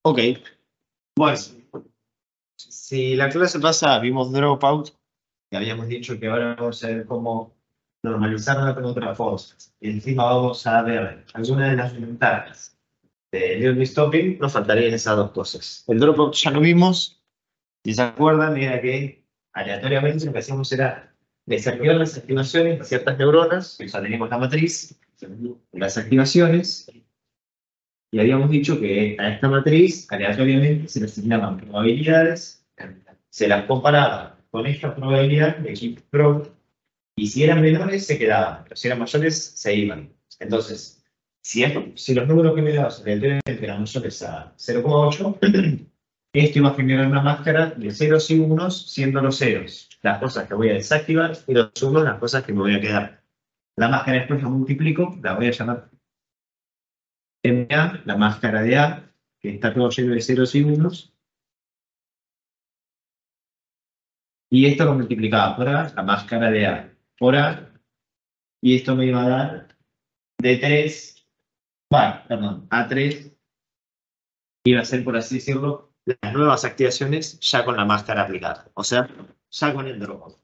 Ok. Bueno, si la clase pasada vimos Dropout, y habíamos dicho que ahora vamos a ver cómo normalizarla con otras cosas. Y encima vamos a ver algunas de las ventajas de Learning Stopping, nos faltarían esas dos cosas. El Dropout ya lo vimos. Si se acuerdan, era que aleatoriamente lo que hacíamos era desactivar las activaciones de ciertas neuronas, o sea, teníamos la matriz, las activaciones, y habíamos dicho que a esta matriz aleatoriamente se le asignaban probabilidades, se las comparaba con esta probabilidad de keep prob, y si eran menores se quedaban, pero si eran mayores se iban. Entonces, si los números que me dabas aleatoriamente eran mayores a 0,8, esto iba a generar una máscara de ceros y unos, siendo los ceros las cosas que voy a desactivar y los unos las cosas que me voy a quedar. La máscara después la multiplico, la voy a llamar MA, la máscara de A, que está todo lleno de ceros y unos. Y esto lo multiplicaba por A, la máscara de A, por A. Y esto me iba a dar D3, perdón, A3. Iba a ser, por así decirlo, las nuevas activaciones ya con la máscara aplicada. O sea, ya con el dropout.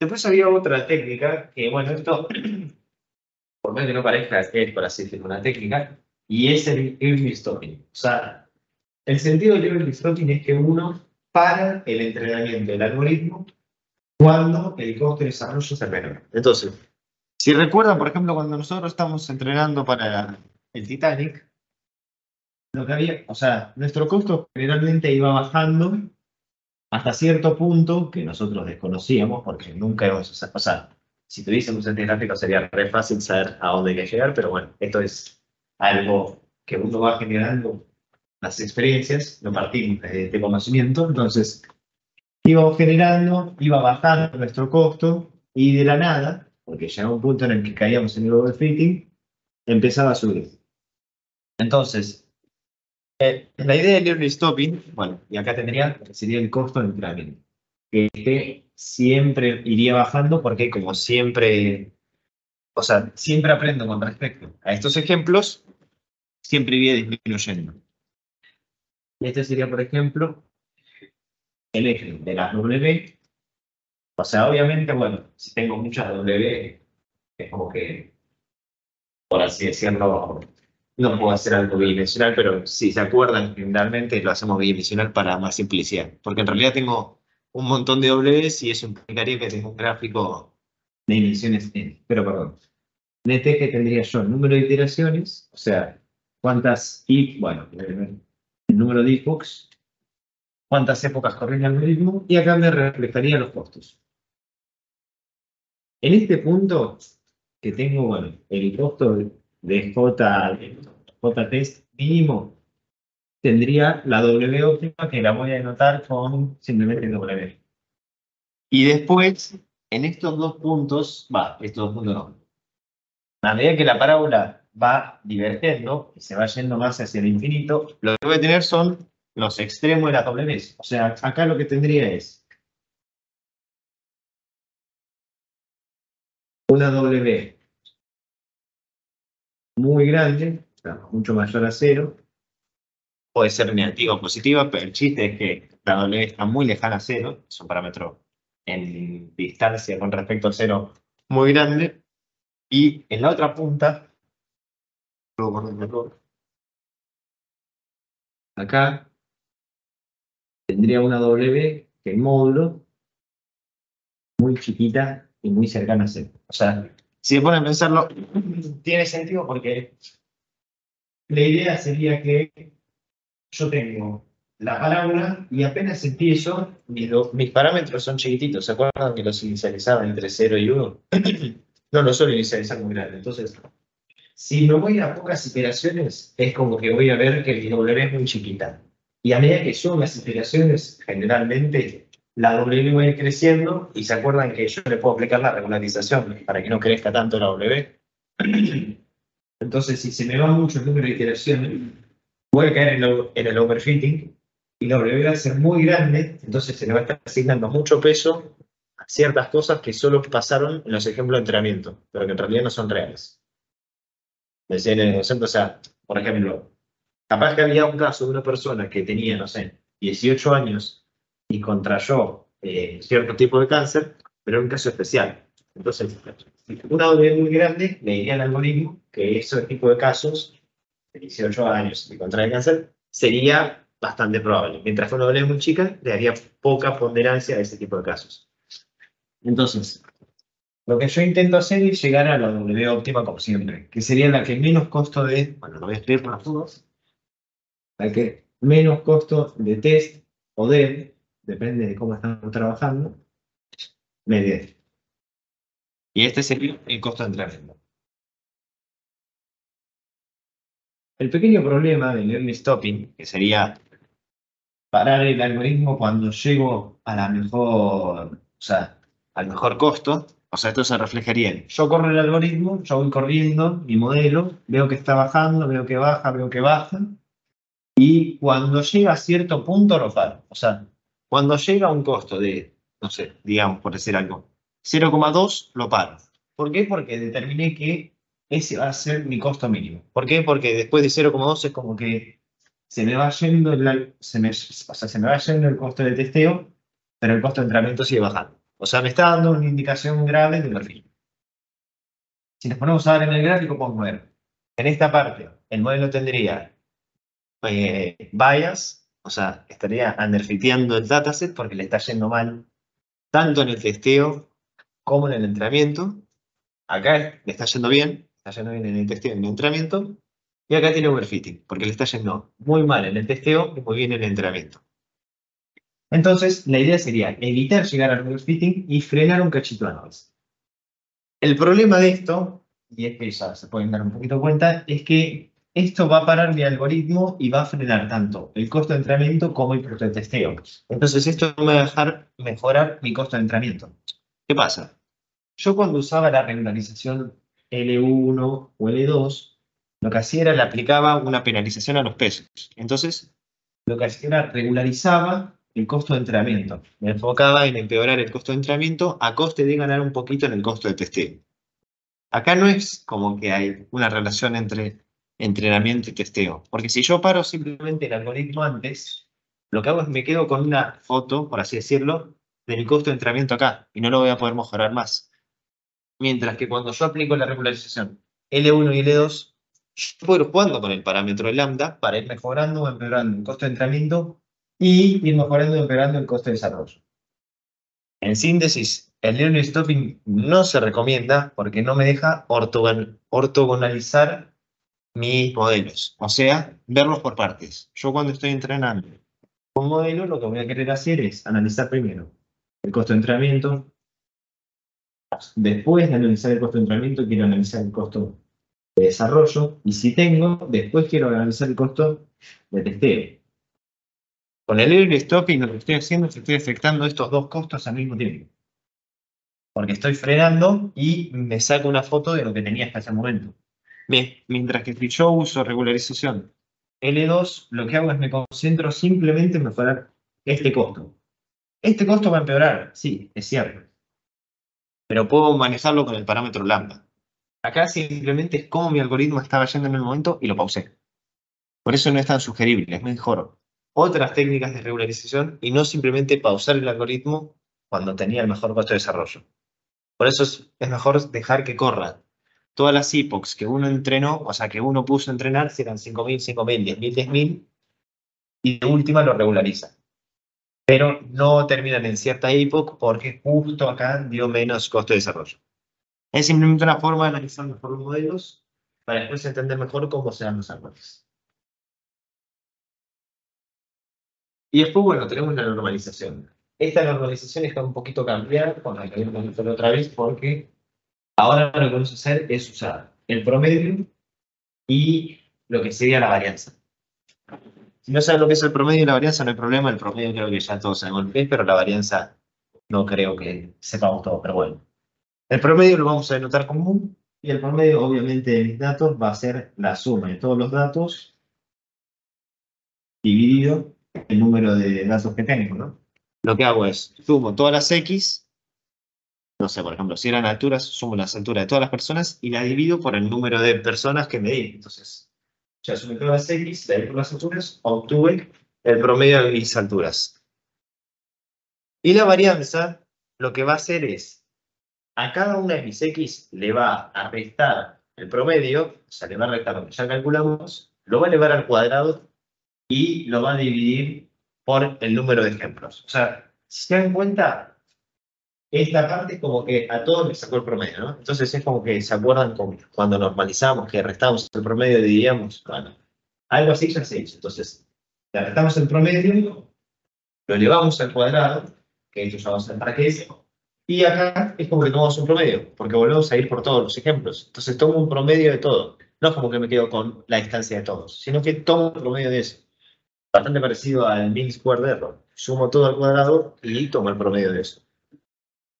Después había otra técnica que, bueno, esto, por menos que no parezca, es, por así decirlo, una técnica, y es el early stopping. O sea, el sentido del early stopping es que uno para el entrenamiento del algoritmo cuando el costo de desarrollo es menor. Entonces, si recuerdan, por ejemplo, cuando nosotros estamos entrenando para el Titanic, lo que había, o sea, nuestro costo generalmente iba bajando hasta cierto punto que nosotros desconocíamos, porque nunca íbamos a... O sea, si tuviésemos este gráfico sería re fácil saber a dónde hay que llegar, pero bueno, esto es algo que uno va generando las experiencias, no partimos de este conocimiento, entonces íbamos generando, iba bajando nuestro costo y de la nada, porque llegó un punto en el que caíamos en el overfitting, empezaba a subir. Entonces, la idea del early stopping, bueno, y acá tendría, sería el costo de entrenamiento, que este siempre iría bajando porque como siempre, o sea, siempre aprendo con respecto a estos ejemplos, siempre iría disminuyendo. Este sería, por ejemplo, el eje de las W. O sea, obviamente, bueno, si tengo muchas W, es como que, por así decirlo, no puedo hacer algo bidimensional, pero si se acuerdan, generalmente lo hacemos bidimensional para más simplicidad. Porque en realidad tengo un montón de Ws y eso implicaría que tengo un gráfico de dimensiones n. Pero perdón, en este eje tendría yo el número de iteraciones, o sea, cuántas bueno, el número de epochs, cuántas épocas corre el algoritmo, y acá me reflejaría los costos. En este punto, que tengo, bueno, el costo de J-test mínimo, tendría la W óptima que la voy a denotar con simplemente W. Y después, en estos dos puntos, estos dos puntos no. A medida que la parábola va divergiendo y se va yendo más hacia el infinito, lo que voy a tener son los extremos de las Ws. O sea, acá lo que tendría es una W muy grande, o sea, mucho mayor a cero. Puede ser negativa o positiva, pero el chiste es que la W está muy lejana a cero, es un parámetro en distancia con respecto a cero muy grande, y en la otra punta, acá tendría una W que el módulo muy chiquita y muy cercana a cero. O sea, si se ponen a pensarlo, tiene sentido porque la idea sería que yo tengo la parábola y apenas empiezo, mis parámetros son chiquititos. ¿Se acuerdan que los inicializaban entre 0 y 1? No lo suelo inicializar muy grande. Entonces, si me voy a pocas iteraciones, es como que voy a ver que mi W es muy chiquita. Y a medida que subo las iteraciones, generalmente la W va a ir creciendo. Y se acuerdan que yo le puedo aplicar la regularización para que no crezca tanto la W. Entonces, si se me va mucho el número de iteraciones, voy a caer en el overfitting y la W va a ser muy grande, entonces se le va a estar asignando mucho peso a ciertas cosas que solo pasaron en los ejemplos de entrenamiento, pero que en realidad no son reales. Decía en el concepto, o sea, Por ejemplo, capaz que había un caso de una persona que tenía, no sé, 18 años y contrayó cierto tipo de cáncer, pero era un caso especial. Entonces, una OD muy grande le diría al algoritmo que ese tipo de casos, de 18 años y contrae cáncer, sería bastante probable. Mientras que una OD muy chica le daría poca ponderancia a ese tipo de casos. Entonces, lo que yo intento hacer es llegar a la W óptima como siempre, que sería la que menos costo de, bueno, lo voy a escribir por las dudas, la que menos costo de test o de, depende de cómo estamos trabajando, me dé. Y este sería el costo de entrenamiento. El pequeño problema del early stopping, que sería parar el algoritmo cuando llego a la mejor, o sea, al mejor costo. O sea, esto se reflejaría en, yo corro el algoritmo, yo voy corriendo mi modelo, veo que está bajando, veo que baja, y cuando llega a cierto punto lo paro. O sea, cuando llega a un costo de, no sé, digamos, por decir algo, 0,2 lo paro. ¿Por qué? Porque determiné que ese va a ser mi costo mínimo. ¿Por qué? Porque después de 0,2 es como que se me va yendo se me va yendo el costo de testeo, pero el costo de entrenamiento sigue bajando. O sea, me está dando una indicación grave de perfil. Si nos ponemos a ver en el gráfico, podemos ver, en esta parte, el modelo tendría bias, o sea, estaría underfiteando el dataset porque le está yendo mal, tanto en el testeo como en el entrenamiento. Acá le está yendo bien en el testeo y en el entrenamiento, y acá tiene overfitting, porque le está yendo muy mal en el testeo y muy bien en el entrenamiento. Entonces, la idea sería evitar llegar al overfitting y frenar un cachito a noise. El problema de esto, y es que ya se pueden dar un poquito cuenta, es que esto va a parar mi algoritmo y va a frenar tanto el costo de entrenamiento como el costo de testeo. Entonces, esto no me va a dejar mejorar mi costo de entrenamiento. ¿Qué pasa? Yo cuando usaba la regularización L1 o L2, lo que hacía era le aplicaba una penalización a los pesos. Entonces, lo que hacía era regularizaba el costo de entrenamiento. Me enfocaba en empeorar el costo de entrenamiento a coste de ganar un poquito en el costo de testeo. Acá no es como que hay una relación entre entrenamiento y testeo, porque si yo paro simplemente el algoritmo antes, lo que hago es me quedo con una foto, por así decirlo, de mi costo de entrenamiento acá, y no lo voy a poder mejorar más. Mientras que cuando yo aplico la regularización L1 y L2, yo puedo ir jugando con el parámetro de lambda para ir mejorando o empeorando el costo de entrenamiento y ir mejorando o empeorando el costo de desarrollo. En síntesis, el learning stopping no se recomienda porque no me deja ortogonalizar mis modelos, o sea, verlos por partes. Yo cuando estoy entrenando un modelo, lo que voy a querer hacer es analizar primero el costo de entrenamiento. Después de analizar el costo de entrenamiento, quiero analizar el costo de desarrollo. Y si tengo, después quiero analizar el costo de testeo. Con el early stopping lo que estoy haciendo es que estoy afectando estos dos costos al mismo tiempo. Porque estoy frenando y me saco una foto de lo que tenía hasta ese momento. Mientras que si yo uso regularización L2, lo que hago es me concentro simplemente en mejorar este costo. Este costo va a empeorar, sí, es cierto. Pero puedo manejarlo con el parámetro lambda. Acá simplemente es cómo mi algoritmo estaba yendo en el momento y lo pausé. Por eso no es tan sugerible, es mejor otras técnicas de regularización y no simplemente pausar el algoritmo cuando tenía el mejor costo de desarrollo. Por eso es mejor dejar que corra. Todas las epochs que uno entrenó, o sea, que uno puso a entrenar, si eran 5.000, 5.000, 10.000, 10.000, y de última lo regulariza. Pero no terminan en cierta epoch porque justo acá dio menos costo de desarrollo. Es simplemente una forma de analizar mejor los modelos para después entender mejor cómo se dan los árboles. Y después, bueno, tenemos la normalización. Esta normalización está un poquito cambiada con la que vimos la otra vez porque ahora lo que vamos a hacer es usar el promedio y lo que sería la varianza. Si no saben lo que es el promedio y la varianza, no hay problema. El promedio creo que ya todos sabemos lo que es, pero la varianza no creo que sepamos todo, pero bueno. El promedio lo vamos a denotar común y el promedio, obviamente, de mis datos va a ser la suma de todos los datos dividido el número de datos que tengo, ¿no? Lo que hago es sumo todas las X, no sé, por ejemplo, si eran alturas, sumo las alturas de todas las personas y la divido por el número de personas que medí. Entonces, sea, sumé todas las X, de ahí por las alturas, obtuve el promedio de mis alturas. Y la varianza lo que va a hacer es, a cada una de mis X le va a restar el promedio, o sea, le va a restar lo que ya calculamos, lo va a elevar al cuadrado y lo va a dividir por el número de ejemplos. O sea, si se dan cuenta, esta parte es como que a todos les sacó el promedio, ¿no? Entonces es como que se acuerdan cuando normalizamos, que restamos el promedio y dividíamos. Bueno, algo así ya se hizo. Entonces, le restamos el promedio, lo elevamos al cuadrado, que esto ya vamos a ver para qué es, y acá es como que tomamos un promedio, porque volvemos a ir por todos los ejemplos. Entonces tomo un promedio de todo. No es como que me quedo con la distancia de todos, sino que tomo un promedio de eso. Bastante parecido al mean square error. Sumo todo al cuadrado y tomo el promedio de eso.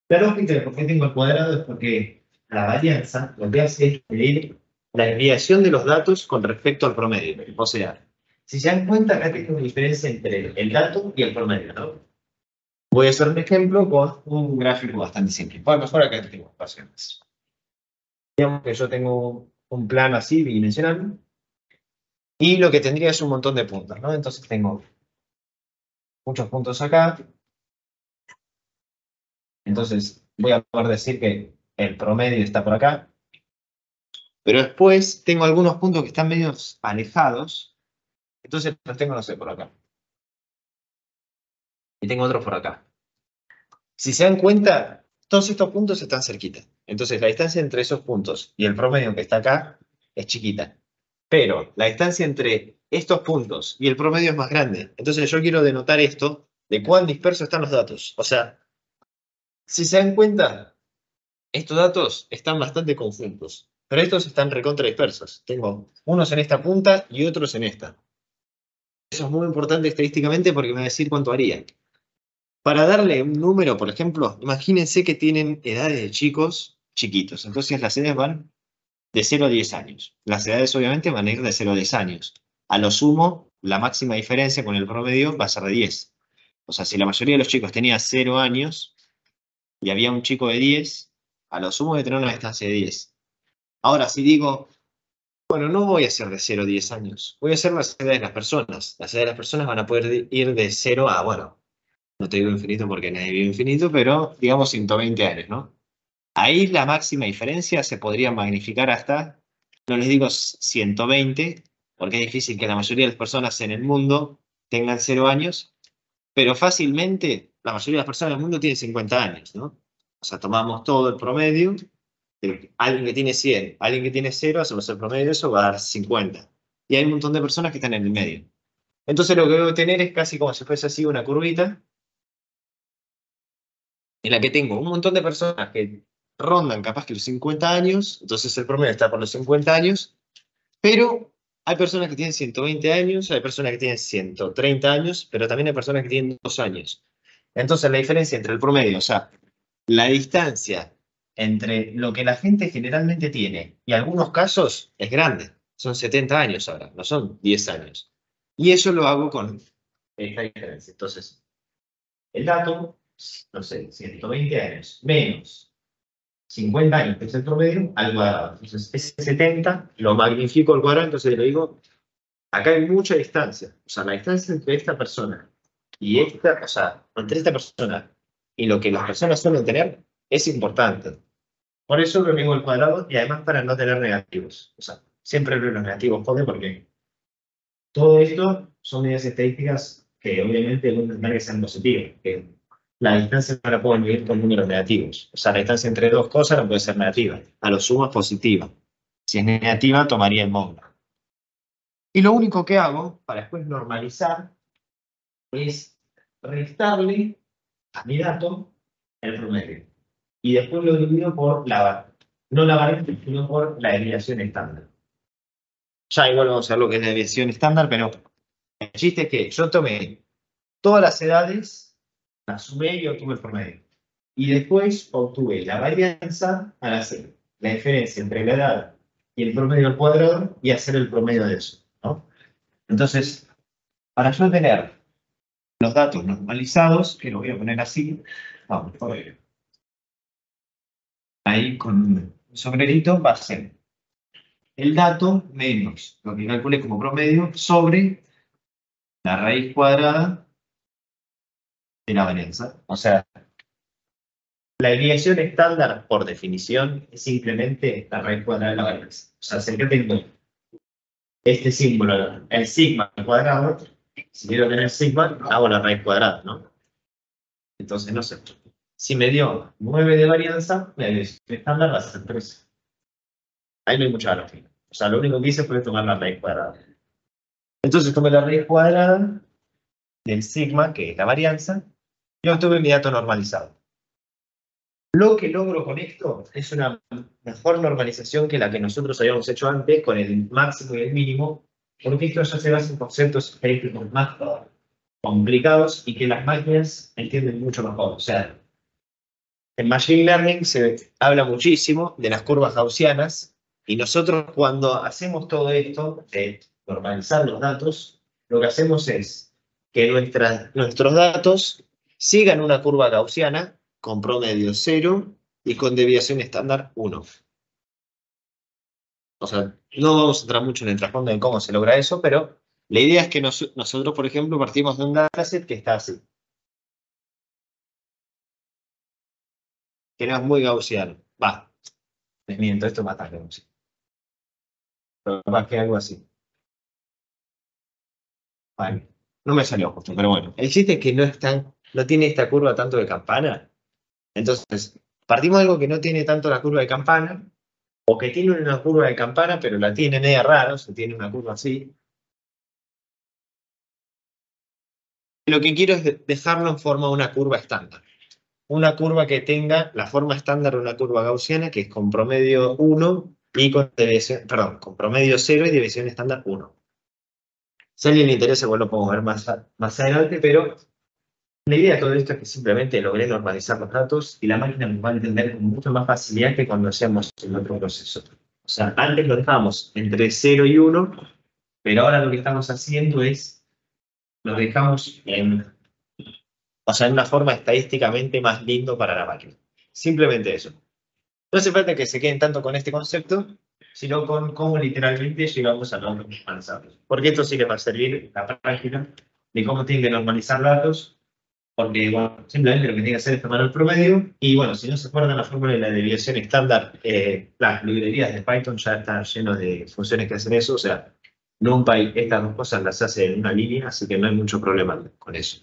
La lógica de por qué tengo el cuadrado es porque la varianza lo que hace es medir la desviación de los datos con respecto al promedio. O sea, si se dan cuenta, acá tengo una diferencia entre el dato y el promedio, ¿no? Voy a hacer un ejemplo con un gráfico bastante simple. Bueno, mejor acá tengo ecuaciones. Digamos que yo tengo un plano así, bidimensional, y lo que tendría es un montón de puntos, ¿no? Entonces tengo muchos puntos acá. Entonces voy a poder decir que el promedio está por acá. Pero después tengo algunos puntos que están medio alejados. Entonces los tengo, no sé, por acá. Y tengo otros por acá. Si se dan cuenta, todos estos puntos están cerquita. Entonces la distancia entre esos puntos y el promedio que está acá es chiquita. Pero la distancia entre estos puntos y el promedio es más grande. Entonces yo quiero denotar esto de cuán dispersos están los datos. O sea, si se dan cuenta, estos datos están bastante conjuntos. Pero estos están recontra dispersos. Tengo unos en esta punta y otros en esta. Eso es muy importante estadísticamente porque me va a decir cuánto haría. Para darle un número, por ejemplo, imagínense que tienen edades de chicos chiquitos. Entonces las edades van de 0 a 10 años. Las edades obviamente van a ir de 0 a 10 años. A lo sumo, la máxima diferencia con el promedio va a ser de 10. O sea, si la mayoría de los chicos tenía 0 años y había un chico de 10, a lo sumo de tener una distancia de 10. Ahora, si digo, bueno, no voy a hacer de 0 a 10 años, voy a hacer las edades de las personas. Las edades de las personas van a poder ir de 0 a, bueno, no te digo infinito porque nadie vive infinito, pero digamos 120 años, ¿no? Ahí la máxima diferencia se podría magnificar hasta, no les digo 120, porque es difícil que la mayoría de las personas en el mundo tengan 0 años, pero fácilmente la mayoría de las personas del mundo tienen 50 años, ¿no? O sea, tomamos todo el promedio, alguien que tiene 100, alguien que tiene 0, hacemos el promedio de eso, va a dar 50. Y hay un montón de personas que están en el medio. Entonces lo que voy a tener es casi como si fuese así una curvita, en la que tengo un montón de personas que rondan capaz que los 50 años, entonces el promedio está por los 50 años, pero hay personas que tienen 120 años, hay personas que tienen 130 años, pero también hay personas que tienen 2 años. Entonces la diferencia entre el promedio, o sea, la distancia entre lo que la gente generalmente tiene y algunos casos es grande, son 70 años ahora, no son 10 años. Y eso lo hago con esta diferencia. Entonces, el dato, no sé, 120 años menos 50 años, que es el promedio, al cuadrado. Entonces, ese 70 lo magnifico al cuadrado, entonces le digo, acá hay mucha distancia. O sea, la distancia entre esta persona y esta, o sea, entre esta persona y lo que las personas suelen tener es importante. Por eso lo tengo al cuadrado y además para no tener negativos. O sea, siempre veo los negativos, porque todo esto son medidas estadísticas que obviamente no tendrán que ser positivas. Que la distancia no la puedo medir con números negativos. O sea, la distancia entre dos cosas no puede ser negativa. A lo sumo es positiva. Si es negativa, tomaría el módulo. Y lo único que hago para después normalizar es restarle a mi dato el promedio. Y después lo divido por no la variante, sino por la desviación estándar. Ya igual vamos a ver lo que es la desviación estándar, pero el chiste es que yo tomé todas las edades, las sumé y obtuve el promedio. Y después obtuve la varianza al hacer la diferencia entre la edad y el promedio al cuadrado y hacer el promedio de eso, ¿no? Entonces, para yo tener los datos normalizados, que lo voy a poner así, vamos, ahí con un sombrerito va a ser el dato menos lo que calculé como promedio sobre la raíz cuadrada de la varianza. O sea, la desviación estándar, por definición, es simplemente la raíz cuadrada de la varianza. O sea, si yo tengo este símbolo, el sigma al cuadrado, si quiero tener sigma, hago la raíz cuadrada, ¿no? Entonces, no sé. Si me dio 9 de varianza, la desviación estándar va a ser 13. Ahí no hay mucha lógica. O sea, lo único que hice fue tomar la raíz cuadrada. Entonces tomé la raíz cuadrada del sigma, que es la varianza, y obtuve mi dato normalizado. Lo que logro con esto es una mejor normalización que la que nosotros habíamos hecho antes con el máximo y el mínimo, porque esto ya se basa en conceptos estadísticos más complicados y que las máquinas entienden mucho mejor. O sea, en Machine Learning se habla muchísimo de las curvas gaussianas y nosotros cuando hacemos todo esto de normalizar los datos, lo que hacemos es que nuestros datos sigan una curva gaussiana con promedio 0 y con desviación estándar 1. O sea, no vamos a entrar mucho en el trasfondo de cómo se logra eso, pero la idea es que nosotros, por ejemplo, partimos de un dataset que está así. Que no es muy gaussiano. Va, les miento, esto es bastante gaussiano. Pero más que algo así. Vale. No me salió justo, pero bueno. El chiste es que no tiene esta curva tanto de campana. Entonces, partimos de algo que no tiene tanto la curva de campana, o que tiene una curva de campana, pero la tiene media rara, o sea, tiene una curva así. Lo que quiero es dejarlo en forma de una curva estándar. Una curva que tenga la forma estándar de una curva gaussiana, que es con promedio 1 y con desviación, perdón, con promedio 0 y desviación estándar 1. Si a alguien le interesa, igual lo podemos ver más adelante, pero la idea de todo esto es que simplemente logré normalizar los datos y la máquina nos va a entender con mucho más facilidad que cuando hacíamos el otro proceso. O sea, antes lo dejábamos entre 0 y 1, pero ahora lo que estamos haciendo es, lo dejamos en una forma estadísticamente más lindo para la máquina. Simplemente eso. No hace falta que se queden tanto con este concepto, sino con cómo literalmente llegamos a normalizarlos. Porque esto sí que va a servir la práctica de cómo tienen que normalizar datos. Porque, bueno, simplemente lo que tiene que hacer es tomar el promedio. Y, bueno, si no se acuerdan la fórmula de la desviación estándar, las librerías de Python ya están llenas de funciones que hacen eso. O sea, NumPy, estas dos cosas las hace en una línea, así que no hay mucho problema con eso.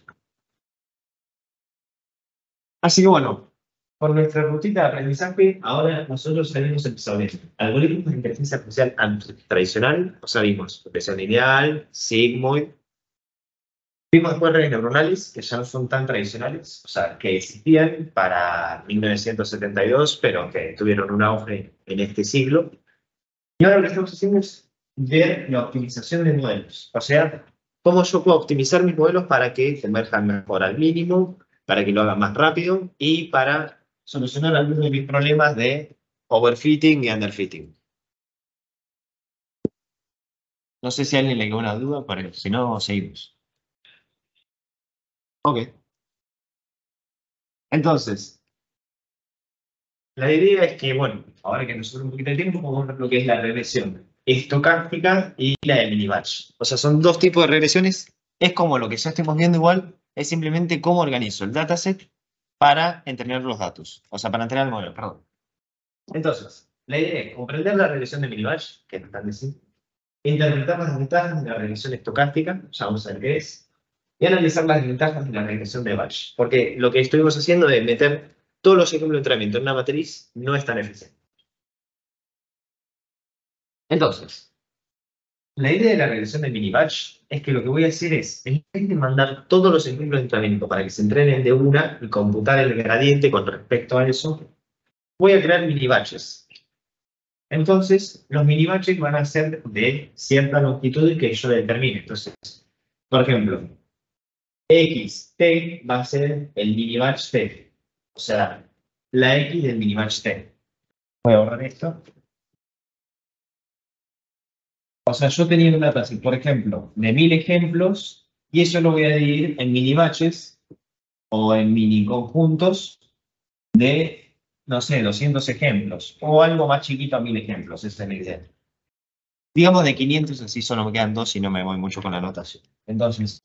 Así que, bueno, por nuestra rutita de aprendizaje, ahora nosotros hemos empezado a ver algoritmos de inteligencia artificial tradicional, o sea, vimos regresión lineal, sigmoid. Vimos después redes neuronales, que ya no son tan tradicionales, o sea, que existían para 1972, pero que tuvieron un auge en este siglo. Y ahora lo que estamos haciendo es ver la optimización de modelos. O sea, cómo yo puedo optimizar mis modelos para que converjan mejor al mínimo, para que lo hagan más rápido y para solucionar algunos de mis problemas de overfitting y underfitting. No sé si a alguien le quedó una duda, pero si no, seguimos. Ok. Entonces, la idea es que, bueno, ahora que nos sobra un poquito de tiempo, vamos a ver lo que es la regresión estocástica y la de mini-batch. O sea, son dos tipos de regresiones. Es como lo que ya estemos viendo igual, es simplemente cómo organizo el dataset para entrenar los datos. O sea, para entrenar el modelo, perdón. Entonces, la idea es comprender la regresión de mini-batch, que es bastante simple, interpretar las ventajas de la regresión estocástica, ya vamos a ver qué es, y analizar las ventajas de la regresión de batch. Porque lo que estuvimos haciendo de meter todos los ejemplos de entrenamiento en una matriz no es tan eficiente. Entonces, la idea de la regresión de mini-batch es que lo que voy a hacer es, en vez de mandar todos los ejemplos de entrenamiento para que se entrenen de una y computar el gradiente con respecto a eso, voy a crear mini-batches. Entonces, los mini-batches van a ser de cierta longitud que yo determine. Entonces, por ejemplo, XT va a ser el mini-batch T. O sea, la X del mini-batch T. Voy a borrar esto. O sea, yo tenía una dataset, por ejemplo, de 1000 ejemplos, y eso lo voy a dividir en mini batches o en mini conjuntos de, no sé, 200 ejemplos, o algo más chiquito a 1000 ejemplos, esa es la idea. Digamos de 500, así solo me quedan 2 y no me voy mucho con la anotación. Entonces,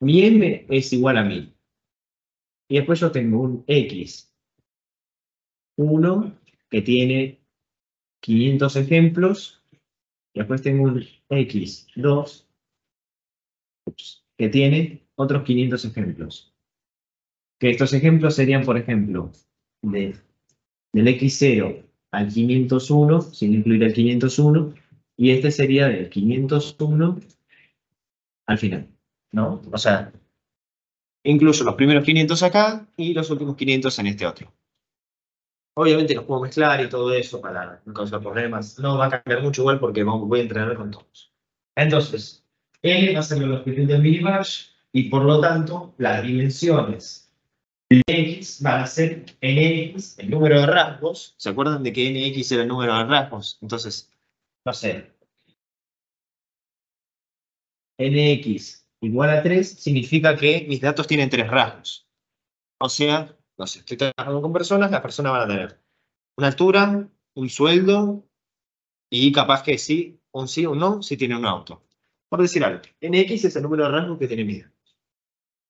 mi m es igual a 1000. Y después yo tengo un x1 que tiene 500 ejemplos. Y después tengo un x2 que tiene otros 500 ejemplos. Que estos ejemplos serían, por ejemplo, del x0 al 501, sin incluir el 501, y este sería del 501 al final, ¿no? O sea, incluyo los primeros 500 acá y los últimos 500 en este otro. Obviamente los puedo mezclar y todo eso para no causar problemas. No va a cambiar mucho igual porque voy a entrenar con todos. Entonces, N va a ser la longitud del minimatch y por lo tanto las dimensiones de X van a ser NX, el número de rasgos. ¿Se acuerdan de que NX era el número de rasgos? Entonces, no sé, NX igual a 3 significa que mis datos tienen 3 rasgos. O sea, no sé, estoy trabajando con personas, las personas van a tener una altura, un sueldo y capaz que sí, un no, si tiene un auto. Por decir algo, NX es el número de rasgos que tiene mi dato.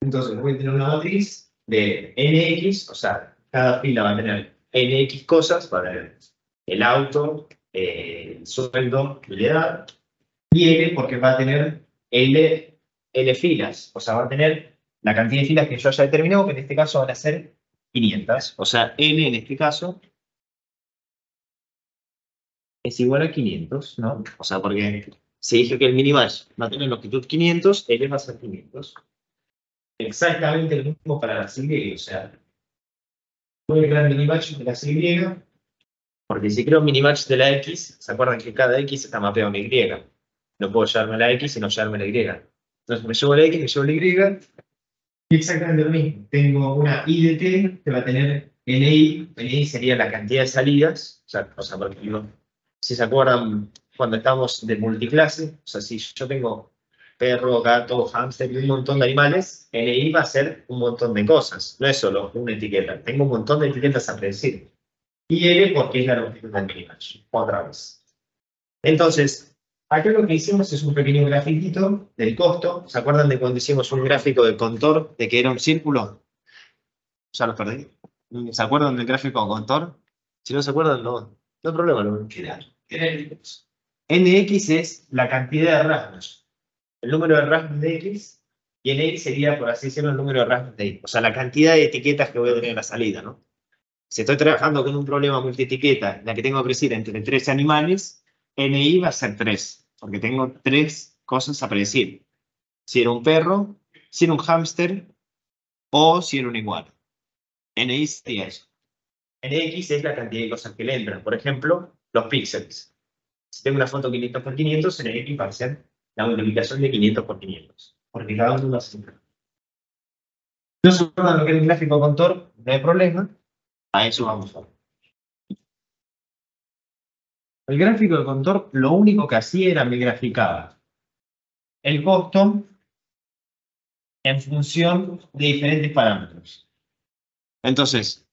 Entonces voy a tener una matriz de NX, o sea, cada fila va a tener NX cosas, va a tener el auto, el sueldo, la edad, y L porque va a tener L filas, o sea, va a tener la cantidad de filas que yo haya determinado, que en este caso van a ser 500, o sea, L en este caso es igual a 500, ¿no? O sea, porque se dijo que el minimatch va a tener longitud 500, L va a ser 500. Exactamente lo mismo para las Y, o sea, voy a crear minimatch de las Y, porque si creo minimatch de la X, ¿se acuerdan que cada X está mapeado a una Y? No puedo llevarme la X y no llevarme la Y. Entonces me llevo la X, me llevo la Y, y exactamente lo mismo. Tengo una I de T que va a tener NI. NI sería la cantidad de salidas. O sea, por ejemplo, si se acuerdan cuando estamos de multiclase, o sea, si yo tengo perro, gato, hámster y un montón de animales, NI va a ser un montón de cosas. No es solo una etiqueta. Tengo un montón de etiquetas a predecir. Y L porque es la longitud del minimatch. Otra vez. Entonces, acá lo que hicimos es un pequeño grafiquito del costo. ¿Se acuerdan de cuando hicimos un gráfico de contor de que era un círculo? Ya lo perdí. ¿Se acuerdan del gráfico de contor? Si no se acuerdan, no, no hay problema. NX es la cantidad de rasgos. El número de rasgos de X y NX sería, por así decirlo, el número de rasgos de Y. O sea, la cantidad de etiquetas que voy a tener en la salida, ¿no? Si estoy trabajando con un problema multietiqueta en la que tengo que predecir entre 3 animales, NI va a ser 3, porque tengo 3 cosas a predecir. Si era un perro, si era un hámster o si era un igual. NI sería eso. NX es la cantidad de cosas que le entran. Por ejemplo, los píxeles. Si tengo una foto 500 por 500, NX va a ser la multiplicación de 500 por 500. Porque cada uno va a ser. No se acuerdan lo que es un gráfico contor, no hay problema. A eso vamos a ver. El gráfico de contor lo único que hacía era me graficaba el costo en función de diferentes parámetros. Entonces,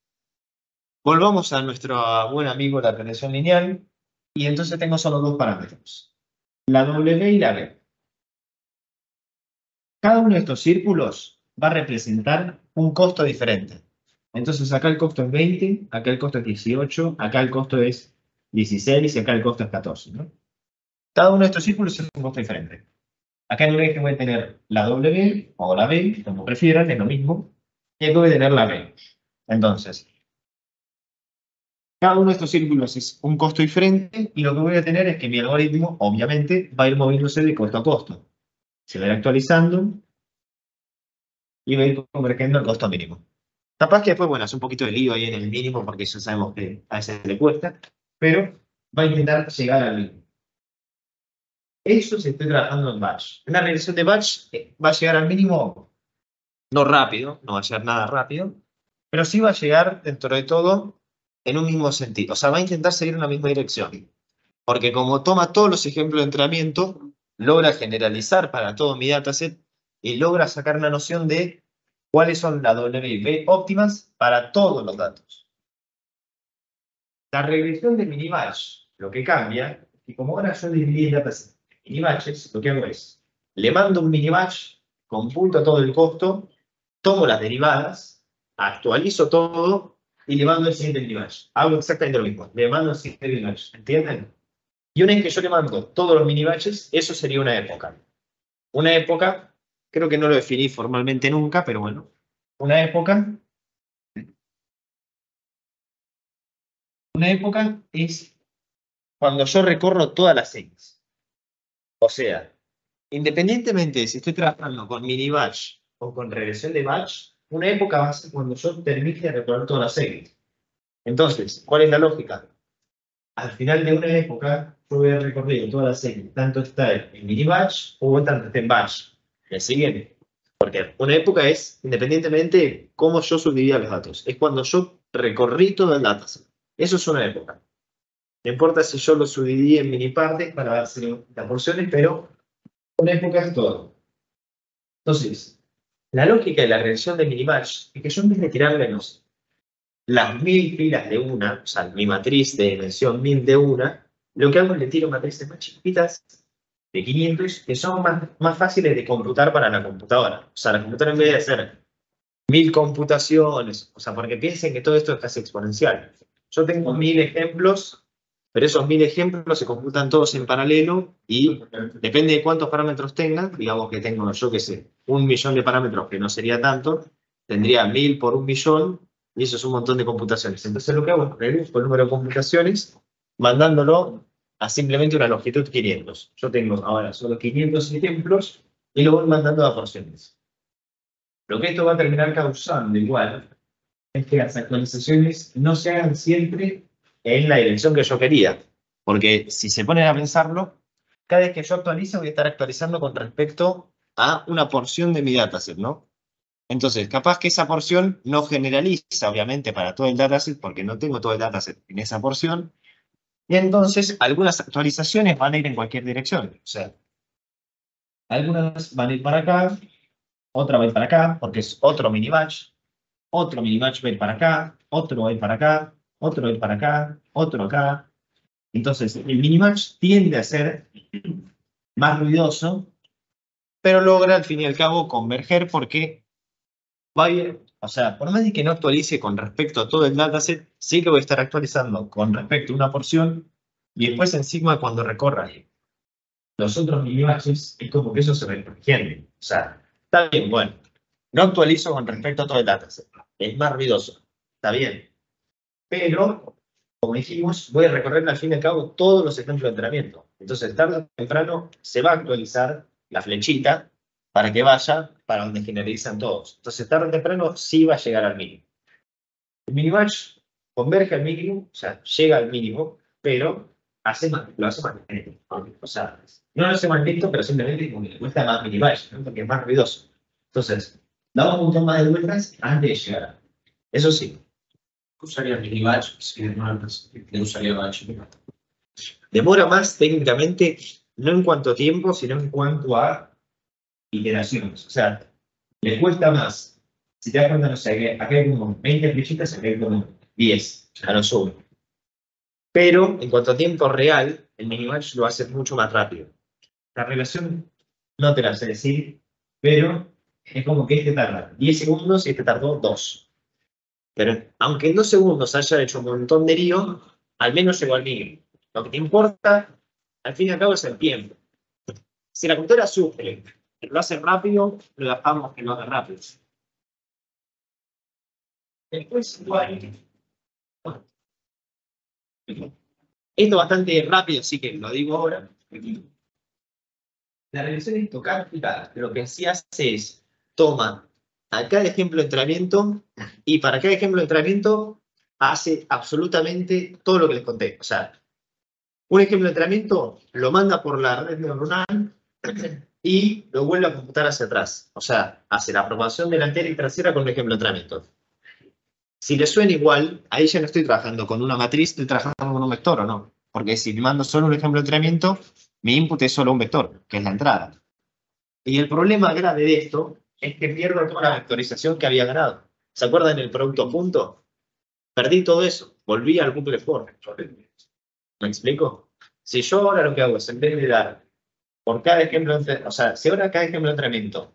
volvamos a nuestro buen amigo la regresión lineal y entonces tengo solo dos parámetros, la W y la B. Cada uno de estos círculos va a representar un costo diferente. Entonces acá el costo es 20, acá el costo es 18, acá el costo es 16 y acá el costo es 14, ¿no? Cada uno de estos círculos es un costo diferente. Acá en un eje voy a tener la W o la B, como prefieran, es lo mismo. Y aquí voy a tener la B. Entonces, cada uno de estos círculos es un costo diferente y lo que voy a tener es que mi algoritmo, obviamente, va a ir moviéndose de costo a costo. Se va a ir actualizando y va a ir convergiendo al costo mínimo. Capaz que después, bueno, hace un poquito de lío ahí en el mínimo porque ya sabemos que a veces le cuesta, pero va a intentar llegar al mínimo. Eso se está trabajando en batch. Una regresión de batch va a llegar al mínimo, no rápido, no va a llegar nada rápido, pero sí va a llegar dentro de todo en un mismo sentido. O sea, va a intentar seguir en la misma dirección. Porque como toma todos los ejemplos de entrenamiento, logra generalizar para todo mi dataset y logra sacar una noción de cuáles son las W y B óptimas para todos los datos. La regresión de minimatch, lo que cambia Y como ahora yo dividí el dataset en mini batches, lo que hago es, le mando un mini batch, computo todo el costo, tomo las derivadas, actualizo todo y le mando el siguiente mini batch. Hago exactamente lo mismo, le mando el siguiente mini batch, ¿entienden? Y una vez que yo le mando todos los mini batches, eso sería una época. Una época, creo que no lo definí formalmente nunca, pero bueno, una época es cuando yo recorro todas las series. O sea, independientemente de si estoy trabajando con mini batch o con regresión de batch, una época va a ser cuando yo termine de recorrer todas las series. Entonces, ¿cuál es la lógica? Al final de una época, yo voy a recorrer todas las series, tanto está en mini batch o tanto está en batch. ¿Me siguen? Porque una época es, independientemente de cómo yo subdivida los datos, es cuando yo recorrí todo el dataset. Eso es una época. No importa si yo lo subdividí en mini partes para darse las porciones, pero una época es todo. Entonces, la lógica de la regresión de mini batch es que yo en vez de tirarle, no sé, las 1000 filas de una, o sea, mi matriz de dimensión 1000 de una, lo que hago es le tiro matrices más chiquitas de 500 que son más fáciles de computar para la computadora. O sea, la computadora en vez de hacer 1000 computaciones, o sea, porque piensen que todo esto es casi exponencial. Yo tengo 1000 ejemplos, pero esos 1000 ejemplos se computan todos en paralelo y depende de cuántos parámetros tengan, digamos que tengo, yo qué sé, 1.000.000 de parámetros, que no sería tanto, tendría 1000 por 1.000.000 y eso es un montón de computaciones. Entonces lo que hago es reduzco el número de computaciones mandándolo a simplemente una longitud 500. Yo tengo ahora solo 500 ejemplos y lo voy mandando a porciones. Lo que esto va a terminar causando igual es que las actualizaciones no se hagan siempre en la dirección que yo quería. Porque si se ponen a pensarlo, cada vez que yo actualizo voy a estar actualizando con respecto a una porción de mi dataset, ¿no? Entonces, capaz que esa porción no generaliza, obviamente, para todo el dataset, porque no tengo todo el dataset en esa porción. Y entonces, algunas actualizaciones van a ir en cualquier dirección. O sea, algunas van a ir para acá, otra va a ir para acá, porque es otro mini batch. Otro mini batch va a ir para acá, otro va a ir para acá, otro va a ir para acá, otro acá. Entonces, el mini batch tiende a ser más ruidoso, pero logra al fin y al cabo converger porque va a ir, o sea, por más de que no actualice con respecto a todo el dataset, sí que voy a estar actualizando con respecto a una porción y después encima cuando recorra los otros mini batches es como que eso se reproduciendo. O sea, está bien, bueno, no actualizo con respecto a todo el dataset, es más ruidoso, está bien. Pero, como dijimos, voy a recorrer al fin y al cabo todos los ejemplos de entrenamiento. Entonces, tarde o temprano se va a actualizar la flechita para que vaya para donde generalizan todos. Entonces, tarde o temprano sí va a llegar al mínimo. El minimatch converge al mínimo, o sea, llega al mínimo, pero lo hace más lento. O sea, no lo hace más lento, pero simplemente como que le cuesta más minimatch, ¿no? Porque es más ruidoso. Entonces, damos un montón más de vueltas antes de llegar. Eso sí, Usaría mini batch, si no usaría batch. demora más técnicamente, no en cuanto a tiempo, sino en cuanto a iteraciones. O sea, le cuesta más. Si te das cuenta, no sé, que acá hay como 20 flechitas, acá hay como 10, a lo sumo. Pero en cuanto a tiempo real, el minimatch lo hace mucho más rápido. La relación no te la sé decir, pero es como que este tarda 10 segundos y este tardó 2. Pero aunque en 2 segundos haya hecho un montón de lío, al menos llegó al mínimo. Lo que te importa, al fin y al cabo, es el tiempo. Si la computadora sufre, que lo hace rápido, lo dejamos que lo haga rápido. Después, igual. Bueno, esto es bastante rápido, así que lo digo ahora. La regresión estocástica lo que sí hace es toma a cada ejemplo de entrenamiento y para cada ejemplo de entrenamiento hace absolutamente todo lo que les conté. O sea, un ejemplo de entrenamiento lo manda por la red neuronal y lo vuelve a computar hacia atrás. O sea, hace la programación delantera y trasera con un ejemplo de entrenamiento. Si le suena igual, ahí ya no estoy trabajando con una matriz, estoy trabajando con un vector, ¿o no? Porque si mando solo un ejemplo de entrenamiento, mi input es solo un vector, que es la entrada. Y el problema grave de esto es que pierdo toda la vectorización que había ganado. ¿Se acuerdan del producto punto? Perdí todo eso. Volví al bucle for. ¿Me explico? Si yo ahora lo que hago es, en vez de dar por cada ejemplo, o sea, si ahora cada ejemplo de entrenamiento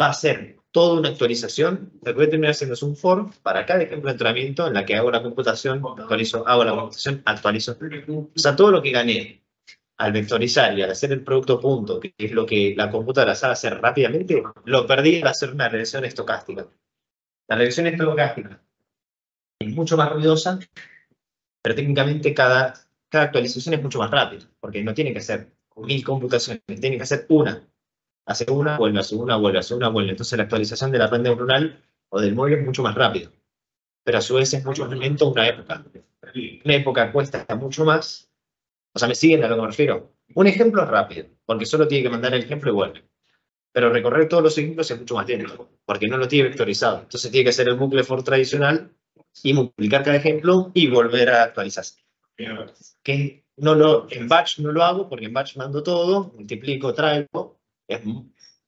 va a ser toda una actualización, lo que voy a terminar haciendo es un for para cada ejemplo de entrenamiento en la que hago la computación, actualizo, hago la computación, actualizo. O sea, todo lo que gané al vectorizar y al hacer el producto punto, que es lo que la computadora sabe hacer rápidamente, lo perdí al hacer una regresión estocástica. La regresión estocástica es mucho más ruidosa, pero técnicamente cada actualización es mucho más rápida, porque no tiene que hacer 1000 computaciones, tiene que hacer una. Hace una, vuelve, hace una, vuelve, hace una, vuelve. Entonces la actualización de la red neuronal o del móvil es mucho más rápido. Pero a su vez es mucho más lento una época. Una época cuesta mucho más. O sea, ¿me siguen a lo que me refiero? Un ejemplo es rápido, porque solo tiene que mandar el ejemplo y vuelve. Pero recorrer todos los ejemplos es mucho más lento, porque no lo tiene vectorizado. Entonces tiene que hacer el bucle for tradicional y multiplicar cada ejemplo y volver a actualizarse. Que en batch no lo hago, porque en batch mando todo, multiplico, traigo.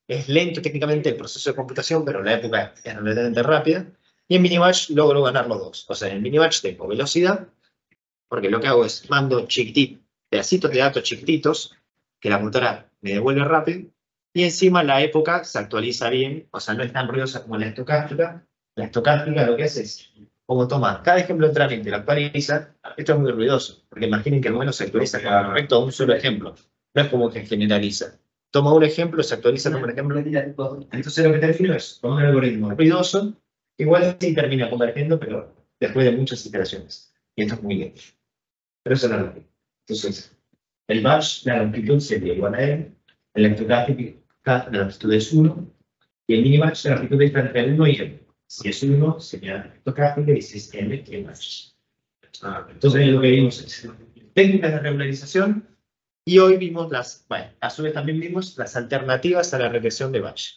Es lento técnicamente el proceso de computación, pero la época es relativamente rápida. Y en minibatch logro ganar los dos. O sea, en minibatch tengo velocidad, porque lo que hago es mando pedacitos de datos chiquititos que la computadora me devuelve rápido. Y encima la época se actualiza bien, o sea, no es tan ruidosa como la estocástica. La estocástica lo que hace es, como toma cada ejemplo de entrenamiento y lo actualiza, esto es muy ruidoso, porque imaginen que el modelo se actualiza con respecto a un solo ejemplo. No es como que generaliza. Toma un ejemplo, se actualiza como un ejemplo. Entonces lo que te refiero es con un algoritmo ruidoso, igual sí termina convergiendo, pero después de muchas iteraciones. Y esto es muy lento. Pero eso no es lo que. Entonces, el batch, la longitud sería igual a n, la longitud es 1, y el minibatch, la longitud está entre 1 y n. Si es 1, sería estocástica, y si es n, es batch. Entonces, lo que vimos es técnicas de regularización, y hoy vimos a su vez también vimos las alternativas a la regresión de batch.